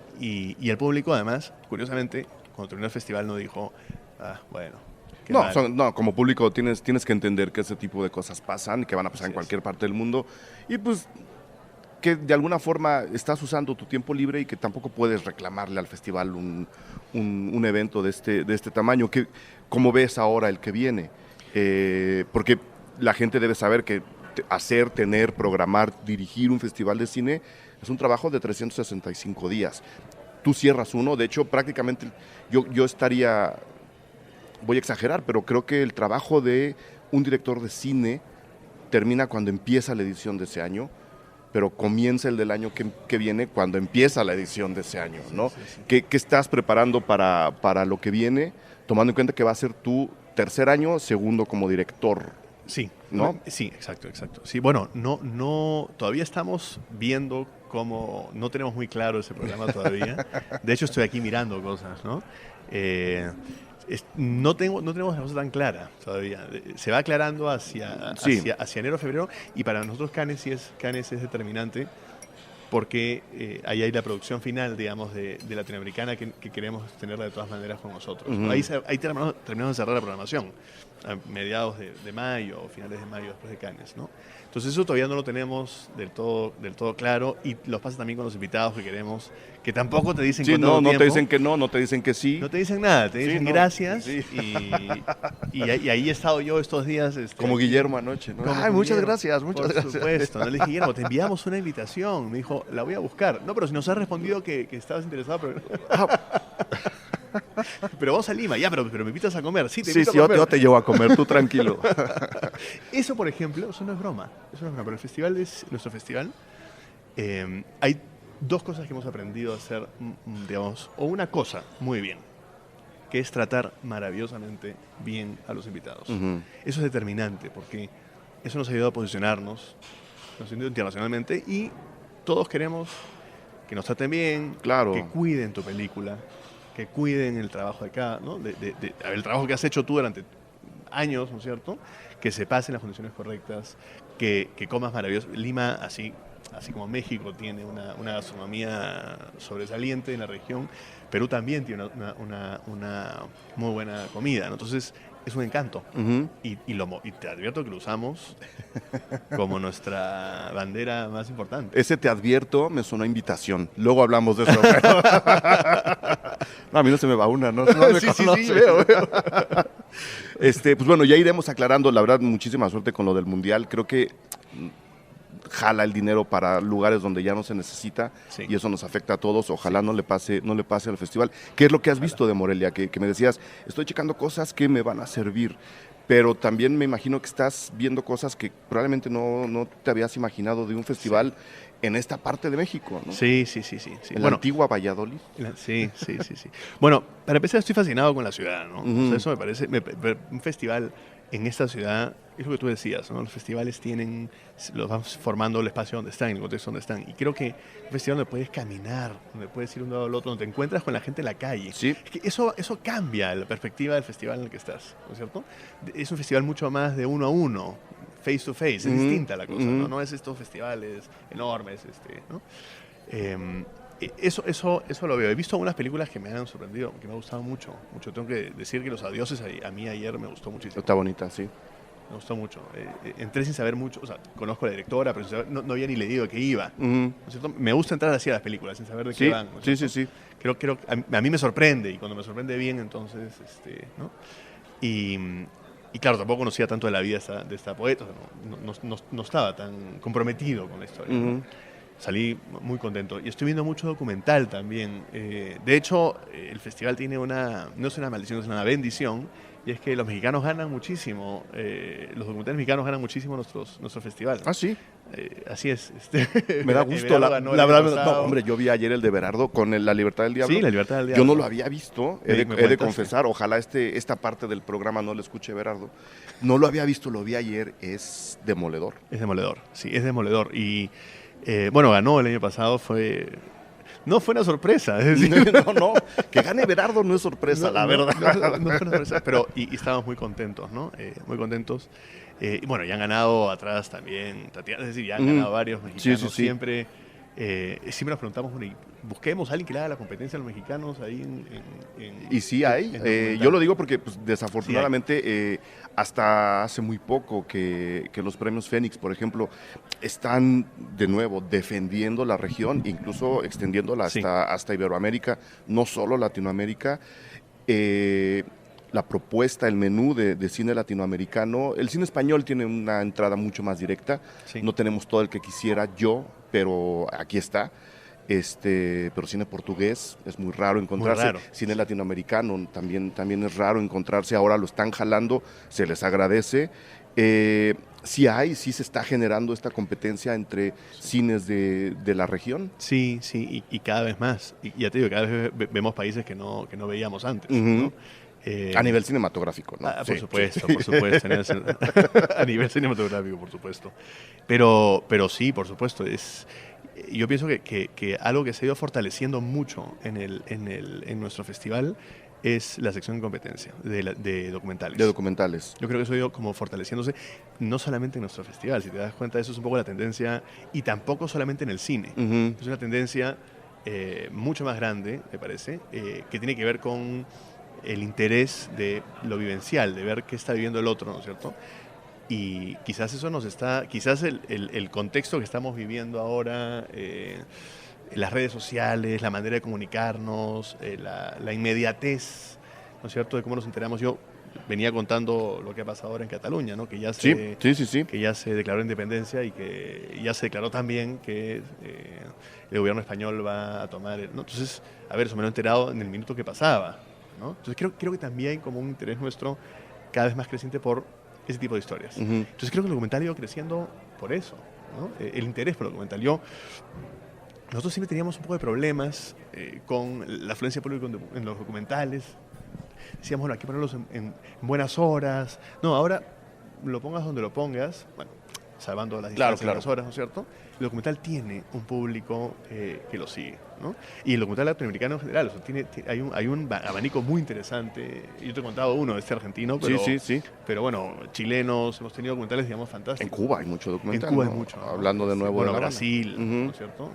el público, además, curiosamente, cuando terminó el festival no dijo, bueno, qué mal. No, como público tienes que entender que ese tipo de cosas pasan, que van a pasar en cualquier parte del mundo, y pues que de alguna forma estás usando tu tiempo libre y que tampoco puedes reclamarle al festival un evento de este tamaño. ¿Cómo ves ahora el que viene? Porque la gente debe saber que tener, programar, dirigir un festival de cine es un trabajo de 365 días. Tú cierras uno, de hecho prácticamente yo estaría, voy a exagerar, pero creo que el trabajo de un director de cine termina cuando empieza la edición de ese año, pero comienza el del año que viene cuando empieza la edición de ese año, ¿no? Sí. ¿Qué estás preparando para lo que viene, tomando en cuenta que va a ser tu tercer año, segundo como director? Sí, ¿no? Sí, exacto. Sí, bueno, todavía estamos viendo cómo, no tenemos muy claro ese programa todavía. De hecho, estoy aquí mirando cosas, ¿no? No tenemos la cosa tan clara todavía. Se va aclarando hacia enero, febrero, y para nosotros Cannes es determinante porque ahí hay la producción final, digamos, de latinoamericana que queremos tenerla de todas maneras con nosotros. Uh-huh. Ahí terminamos de cerrar la programación a mediados de mayo o finales de mayo después de Cannes, ¿no? Entonces eso todavía no lo tenemos del todo claro, y los pasa también con los invitados que queremos, que tampoco te dicen no te dicen que no te dicen que sí. No te dicen nada, te dicen gracias, sí. y ahí he estado yo estos días. Como Guillermo anoche, ¿no? Muchas gracias. Por supuesto, ¿no? Le dije, Guillermo, te enviamos una invitación. Me dijo, la voy a buscar. No, pero si nos has respondido que estabas interesado, pero... Pero vos a Lima, pero me invitas a comer. Sí, a comer. Yo te llevo a comer, tú tranquilo. Eso, por ejemplo, eso no es broma. Pero nuestro festival, hay dos cosas que hemos aprendido a hacer, digamos, o una cosa muy bien, que es tratar maravillosamente bien a los invitados. Uh-huh. Eso es determinante, porque eso nos ha ayudado a posicionarnos internacionalmente, y todos queremos que nos traten bien, claro, que cuiden tu película, que cuiden el trabajo de cada, ¿no? El trabajo que has hecho tú durante años, ¿no es cierto? Que se pasen las condiciones correctas, que comas maravilloso. Lima, así como México tiene una gastronomía sobresaliente en la región, Perú también tiene una muy buena comida, ¿no? Entonces es un encanto. Uh-huh. Y te advierto que lo usamos como nuestra bandera más importante. Ese te advierto me sonó a invitación. Luego hablamos de eso. No, a mí no se me va una, ¿no? Sí, veo. Pues bueno, ya iremos aclarando. La verdad, muchísima suerte con lo del Mundial. Creo que jala el dinero para lugares donde ya no se necesita, sí, y eso nos afecta a todos. Ojalá no le pase al festival. ¿Qué es lo que has visto de Morelia? Que me decías, estoy checando cosas que me van a servir, pero también me imagino que estás viendo cosas que probablemente no te habías imaginado de un festival, sí, en esta parte de México, ¿no? Sí. En la antigua Valladolid. Sí. Bueno, para empezar, estoy fascinado con la ciudad, ¿no? Uh-huh. O sea, eso me parece, un festival en esta ciudad, es lo que tú decías, ¿no? Los festivales los van formando el espacio donde están, en el contexto donde están. Y creo que un festival donde puedes caminar, donde puedes ir de un lado al otro, donde te encuentras con la gente en la calle. Sí. Es que eso cambia la perspectiva del festival en el que estás, ¿no es cierto? Es un festival mucho más de uno a uno, face to face. Es distinta la cosa, ¿no? No es estos festivales enormes, ¿no? Eso lo veo. He visto algunas películas que me han sorprendido, que me han gustado mucho. Tengo que decir que Los Adioses a mí ayer me gustó muchísimo. Está bonita, sí. Me gustó mucho. Entré sin saber mucho, o sea, conozco a la directora, pero no había ni leído de qué iba. Uh-huh. ¿No es cierto? Me gusta entrar así a las películas sin saber de qué van. ¿no? Sí. Creo a mí me sorprende, y cuando me sorprende bien, entonces, ¿no? Y claro, tampoco conocía tanto de la vida de esta poeta, o sea, no estaba tan comprometido con la historia. Uh-huh. ¿no? Salí muy contento. Y estoy viendo mucho documental también. De hecho, el festival tiene no es una maldición, es una bendición, y es que los mexicanos ganan muchísimo, los documentales mexicanos ganan muchísimo nuestro festival. Ah, sí. Así es. Me da gusto. La verdad, no, hombre, yo vi ayer el de Berardo con La Libertad del Diablo. Sí, La Libertad del Diablo. Yo no lo había visto, he de confesar, ojalá esta parte del programa no lo escuche Berardo. No lo había visto, lo vi ayer, es demoledor. Es demoledor, sí, es demoledor. Y bueno, ganó el año pasado, no fue una sorpresa. Es decir, no, que gane Berardo no es sorpresa, la verdad. No fue una sorpresa, pero y estábamos muy contentos, ¿no? Muy contentos. Y bueno, ya han ganado atrás también Tatiana, es decir, ya han ganado varios mexicanos. Sí. Siempre nos preguntamos, bueno, busquemos a alguien que le haga la competencia a los mexicanos ahí y sí hay. Yo lo digo porque pues, desafortunadamente hasta hace muy poco que los premios Fénix, por ejemplo, están de nuevo defendiendo la región, incluso extendiéndola hasta Iberoamérica, no solo Latinoamérica. La propuesta, el menú de cine latinoamericano, el cine español tiene una entrada mucho más directa, no tenemos todo el que quisiera yo, pero aquí está. Pero cine portugués es muy raro encontrarse, muy raro. Cine latinoamericano también es raro encontrarse, ahora lo están jalando, se les agradece. Sí se está generando esta competencia entre cines de la región. Sí, y cada vez más. Y ya te digo, cada vez vemos países que no veíamos antes, ¿no? A nivel cinematográfico, ¿no? Por supuesto. A nivel cinematográfico, por supuesto. Pero sí, por supuesto. Yo pienso que algo que se ha ido fortaleciendo mucho en nuestro festival es la sección de competencia de documentales. De documentales. Yo creo que eso ha ido como fortaleciéndose, no solamente en nuestro festival. Si te das cuenta, eso es un poco la tendencia, y tampoco solamente en el cine. Es una tendencia mucho más grande, me parece, que tiene que ver con el interés de lo vivencial, de ver qué está viviendo el otro, ¿no es cierto? Y quizás eso quizás el contexto que estamos viviendo ahora, las redes sociales, la manera de comunicarnos, la inmediatez, ¿no es cierto?, de cómo nos enteramos. Yo venía contando lo que ha pasado ahora en Cataluña, ¿no? Que ya se declaró independencia y que ya se declaró también que el gobierno español va a tomar, ¿no? Entonces, eso me lo he enterado en el minuto que pasaba, ¿no? Entonces creo que también hay como un interés nuestro cada vez más creciente por ese tipo de historias. Entonces creo que el documental ha ido creciendo por eso, ¿no? El interés por el documental. Nosotros siempre teníamos un poco de problemas con la afluencia pública en los documentales. Decíamos, bueno, hay que ponerlos en buenas horas. No, ahora lo pongas donde lo pongas, bueno, salvando las distancias de las horas, ¿no es cierto? El documental tiene un público que lo sigue, ¿no? Y el documental latinoamericano en general, o sea, hay un abanico muy interesante. Yo te he contado uno, argentino, pero, pero bueno, chilenos, hemos tenido documentales, digamos, fantásticos. En Cuba hay mucho documental. En Cuba hay mucho. Hablando de nuevo de Brasil, ¿no es cierto?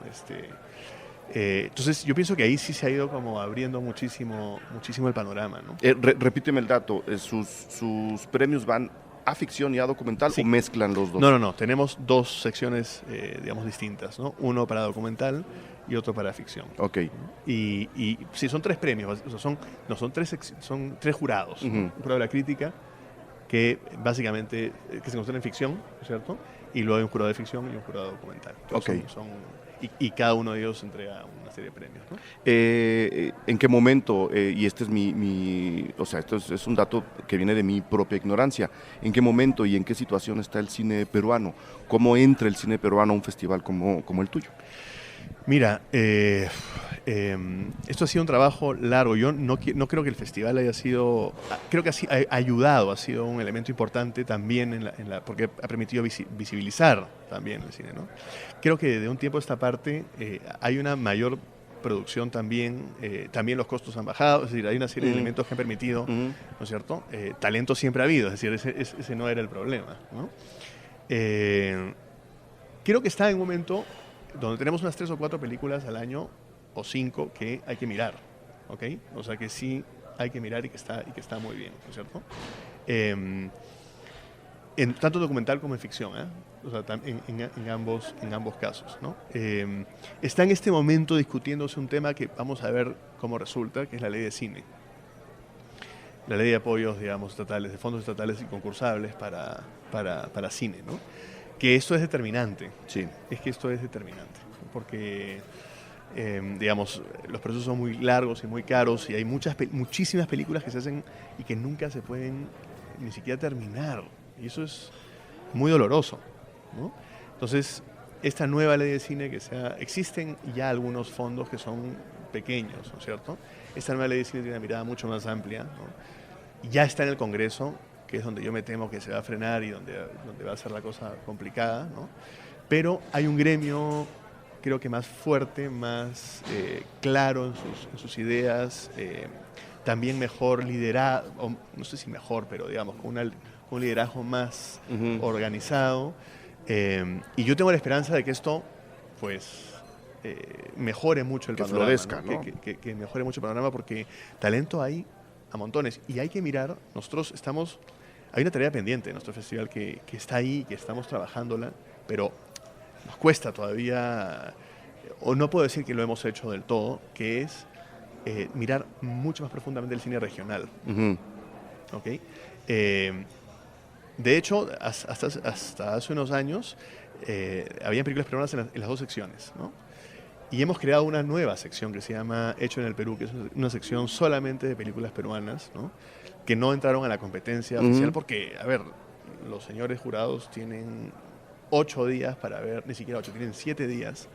Entonces yo pienso que ahí sí se ha ido como abriendo muchísimo el panorama, ¿no? Repíteme el dato, sus premios van a ficción y a documental, ¿o mezclan los dos? No, tenemos dos secciones, digamos, distintas, ¿no? Uno para documental y otro para ficción. Ok. Y sí, son tres premios, o sea, son tres jurados, ¿no? Un jurado de la crítica, que básicamente que se concentra en ficción, ¿no es cierto? Y luego hay un jurado de ficción y un jurado documental. Okay. Y cada uno de ellos entrega una serie de premios, ¿no? ¿En qué momento, y este es o sea, esto es un dato que viene de mi propia ignorancia, ¿en qué momento y en qué situación está el cine peruano? ¿Cómo entra el cine peruano a un festival como el tuyo? Mira, esto ha sido un trabajo largo. Yo no creo que el festival haya sido... Creo que ha ayudado, ha sido un elemento importante también porque ha permitido visibilizar también el cine, ¿no? Creo que de un tiempo a esta parte hay una mayor producción también los costos han bajado, es decir, hay una serie de elementos que han permitido, ¿no es cierto? Talento siempre ha habido, es decir, ese no era el problema, ¿no? Creo que está en un momento donde tenemos unas 3 o 4 películas al año, o 5, que hay que mirar, ¿ok? O sea que sí hay que mirar y que está muy bien, ¿no es cierto? En tanto documental como en ficción, o sea, en ambos casos, ¿no? Está en este momento discutiéndose un tema que vamos a ver cómo resulta, que es la ley de cine. La ley de apoyos, digamos, estatales, de fondos estatales y concursables para cine, ¿no? Que esto es determinante. Sí. Es que esto es determinante, porque digamos, los procesos son muy largos y muy caros y hay muchísimas películas que se hacen y que nunca se pueden ni siquiera terminar. Y eso es muy doloroso, ¿no? Entonces, esta nueva ley de cine existen ya algunos fondos que son pequeños, ¿no es cierto? Esta nueva ley de cine tiene una mirada mucho más amplia, ¿no? Ya está en el Congreso, que es donde yo me temo que se va a frenar y donde va a ser la cosa complicada, ¿no? Pero hay un gremio, creo que más fuerte, más claro en sus ideas, también mejor liderado, no sé si mejor, pero digamos, con un liderazgo más organizado. Y yo tengo la esperanza de que esto, pues, mejore mucho el panorama. Florezca, ¿no? Que mejore mucho el panorama, porque talento hay a montones. Y hay que mirar, hay una tarea pendiente en nuestro festival que está ahí, que estamos trabajándola, pero nos cuesta todavía, o no puedo decir que lo hemos hecho del todo, que es mirar mucho más profundamente el cine regional. ¿Okay? De hecho, hasta hace unos años, había películas peruanas en las dos secciones, ¿no? Y hemos creado una nueva sección que se llama Hecho en el Perú, que es una sección solamente de películas peruanas, ¿no? Que no entraron a la competencia oficial porque, a ver, los señores jurados tienen 8 días para ver, ni siquiera 8, tienen 7 días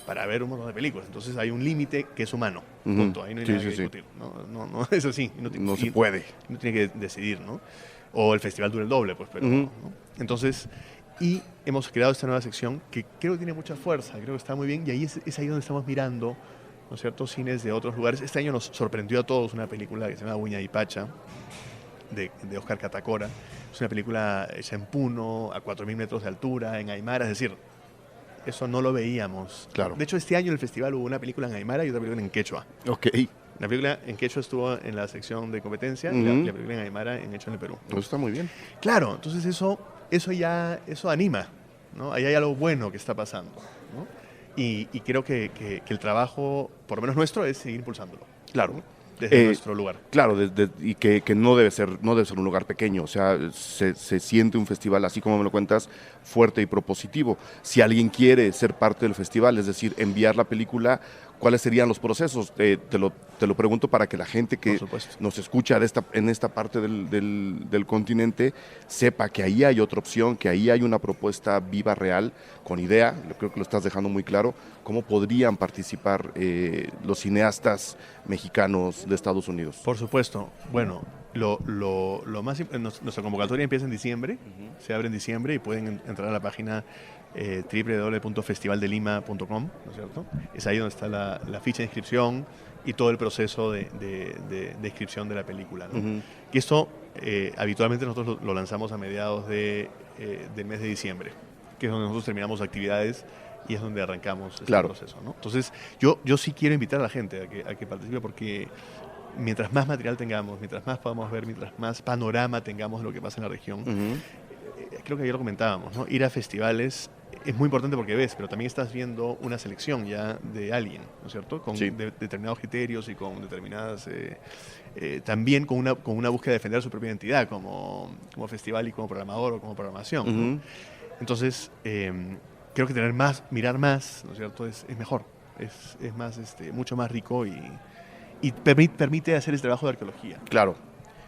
para ver un montón de películas. Entonces hay un límite que es humano, punto. Ahí no hay nada que discutir. No, es así. No se puede. No tiene que decidir, ¿no? O el festival dura el doble, pues, pero ¿no? Entonces, y hemos creado esta nueva sección que creo que tiene mucha fuerza, creo que está muy bien, y ahí es ahí donde estamos mirando, ¿no es cierto?, cines de otros lugares. Este año nos sorprendió a todos una película que se llama Uña y Pacha, de Oscar Catacora. Es una película hecha en Puno, a 4.000 metros de altura, en Aymara, es decir, eso no lo veíamos. Claro. De hecho, este año en el festival hubo una película en Aymara y otra película en quechua. Ok. La película en quechua estuvo en la sección de competencia y la película en Aymara en Hecho en el Perú. Eso está muy bien. Claro, entonces eso anima, ¿no? Ahí hay algo bueno que está pasando, ¿no? Y creo que el trabajo, por lo menos nuestro, es seguir impulsándolo. Claro. ¿no? Desde nuestro lugar. Claro, y que no debe ser un lugar pequeño. O sea, se siente un festival, así como me lo cuentas, fuerte y propositivo. Si alguien quiere ser parte del festival, es decir, enviar la película, ¿cuáles serían los procesos? Te lo pregunto para que la gente que nos escucha en esta parte del continente sepa que ahí hay otra opción, que ahí hay una propuesta viva, real, con idea. Creo que lo estás dejando muy claro. ¿Cómo podrían participar los cineastas mexicanos de Estados Unidos? Por supuesto. Bueno, lo más nuestra convocatoria empieza en diciembre, se abre en diciembre y pueden entrar a la página www.festivaldelima.com, ¿no es cierto? Es ahí donde está la ficha de inscripción y todo el proceso de inscripción de la película, ¿no? Y esto habitualmente nosotros lo lanzamos a mediados del mes de diciembre, que es donde nosotros terminamos actividades y es donde arrancamos este proceso, ¿no? Entonces, yo sí quiero invitar a la gente a que participe, porque mientras más material tengamos, mientras más podamos ver, mientras más panorama tengamos de lo que pasa en la región, creo que ayer lo comentábamos, ¿no? Ir a festivales es muy importante porque ves, pero también estás viendo una selección ya de alguien, ¿no es cierto? Con determinados criterios y con determinadas... también con una búsqueda de defender su propia identidad como festival y como programador o como programación, ¿no? Entonces, creo que mirar más, ¿no es cierto? Es mejor, es más, mucho más rico y permite hacer ese trabajo de arqueología. Claro.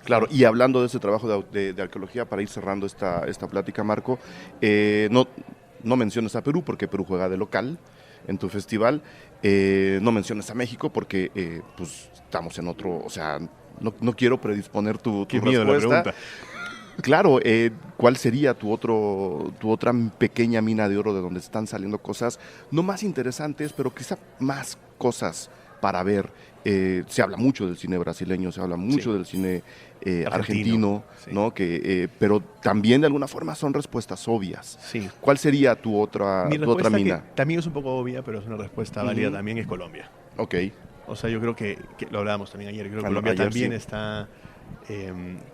Claro, y hablando de ese trabajo de arqueología, para ir cerrando esta plática, Marco, no menciones a Perú porque Perú juega de local en tu festival, no menciones a México porque pues estamos en otro, o sea, no quiero predisponer tu respuesta. La pregunta. Claro, ¿cuál sería tu otra pequeña mina de oro de donde están saliendo cosas no más interesantes, pero quizá más cosas para ver? Se habla mucho del cine brasileño, se habla mucho del cine argentino, ¿no? Pero también de alguna forma son respuestas obvias. Sí. ¿Cuál sería tu otra mina? Que también es un poco obvia, pero es una respuesta válida también, es Colombia. Ok. O sea, yo creo que lo hablábamos también ayer, creo que Colombia también está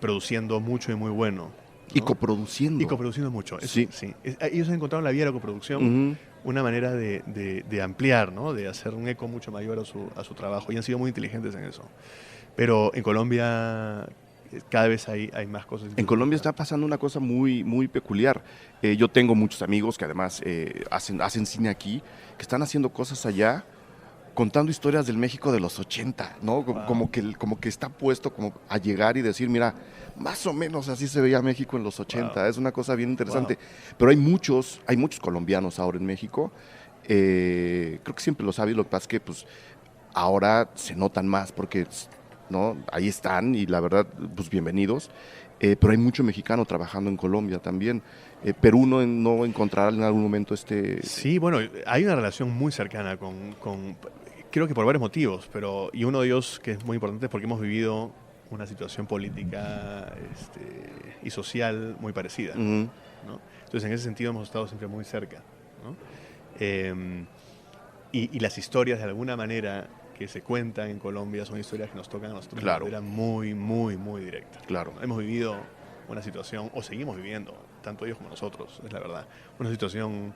produciendo mucho y muy bueno, ¿no? Y coproduciendo. Y coproduciendo mucho. Sí. Ellos han encontrado la vía de la coproducción, una manera de ampliar, ¿no? De hacer un eco mucho mayor a su trabajo, y han sido muy inteligentes en eso. Pero en Colombia cada vez hay más cosas. En Colombia está pasando una cosa muy, muy peculiar. Yo tengo muchos amigos que además hacen cine aquí, que están haciendo cosas allá contando historias del México de los 80, ¿no? Wow. Como que está puesto como a llegar y decir, mira, más o menos así se veía México en los 80. Wow. Es una cosa bien interesante. Wow. Pero hay muchos colombianos ahora en México. Creo que siempre lo sabes, lo que pasa es que pues ahora se notan más porque, ¿no? Ahí están y la verdad, pues bienvenidos. Pero hay mucho mexicano trabajando en Colombia también. Perú no encontrará en algún momento Sí, bueno, hay una relación muy cercana creo que por varios motivos, y uno de ellos que es muy importante es porque hemos vivido una situación política y social muy parecida, Uh-huh. ¿no? Entonces, en ese sentido hemos estado siempre muy cerca, ¿no? Y las historias, de alguna manera, que se cuentan en Colombia son historias que nos tocan a nosotros Claro. de manera muy, muy, muy directa. Claro. Hemos vivido una situación, o seguimos viviendo, tanto ellos como nosotros, es la verdad, una situación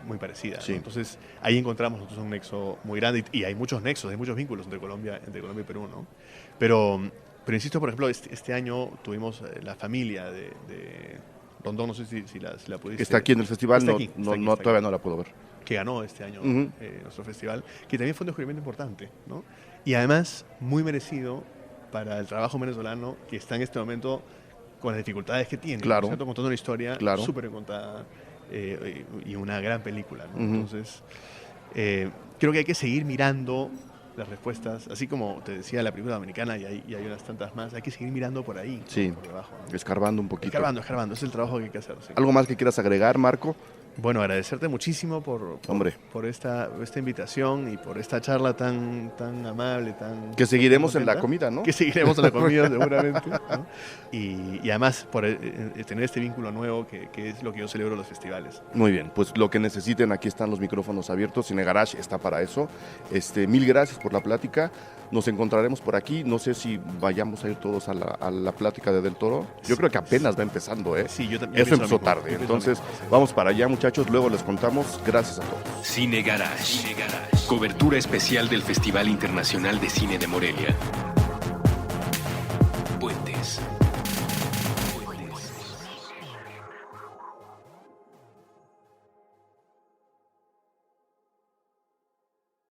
muy parecida, ¿no? Sí. Entonces, ahí encontramos nosotros un nexo muy grande y hay muchos nexos, hay muchos vínculos entre Colombia y Perú, ¿no? Pero insisto, por ejemplo, este año tuvimos la familia de Rondón, no sé si la pudiste... Está aquí en el festival, Está aquí, todavía no la puedo ver. Que ganó este año Uh-huh. nuestro festival, que también fue un descubrimiento importante, ¿no? Y además muy merecido para el trabajo venezolano que está en este momento con las dificultades que tiene, Claro. ¿cierto? Contando una historia Claro. súper contada y una gran película, ¿no? Uh-huh. Entonces, creo que hay que seguir mirando las respuestas, así como te decía la película dominicana y hay unas tantas más, hay que seguir mirando por ahí, Sí. ¿no? Por debajo, ¿no? Escarbando un poquito. Escarbando, ese es el trabajo que hay que hacer. Sí. ¿Algo más que quieras agregar, Marco? Bueno, agradecerte muchísimo Hombre. por esta invitación y por esta charla tan amable, Que seguiremos tan en la contenta. comida, ¿no? Que seguiremos en la comida seguramente, ¿no? Y además por tener este vínculo nuevo que es lo que yo celebro en los festivales. Muy bien, pues lo que necesiten, aquí están los micrófonos abiertos, Cine Garage está para eso. Mil gracias por la plática. Nos encontraremos por aquí. No sé si vayamos a ir todos a la plática de Del Toro. Yo creo que apenas va empezando, ¿eh? Sí, yo también. Eso empezó tarde. Entonces, vamos para allá, muchachos. Luego les contamos. Gracias a todos. Cine Garage. Cobertura especial del Festival Internacional de Cine de Morelia.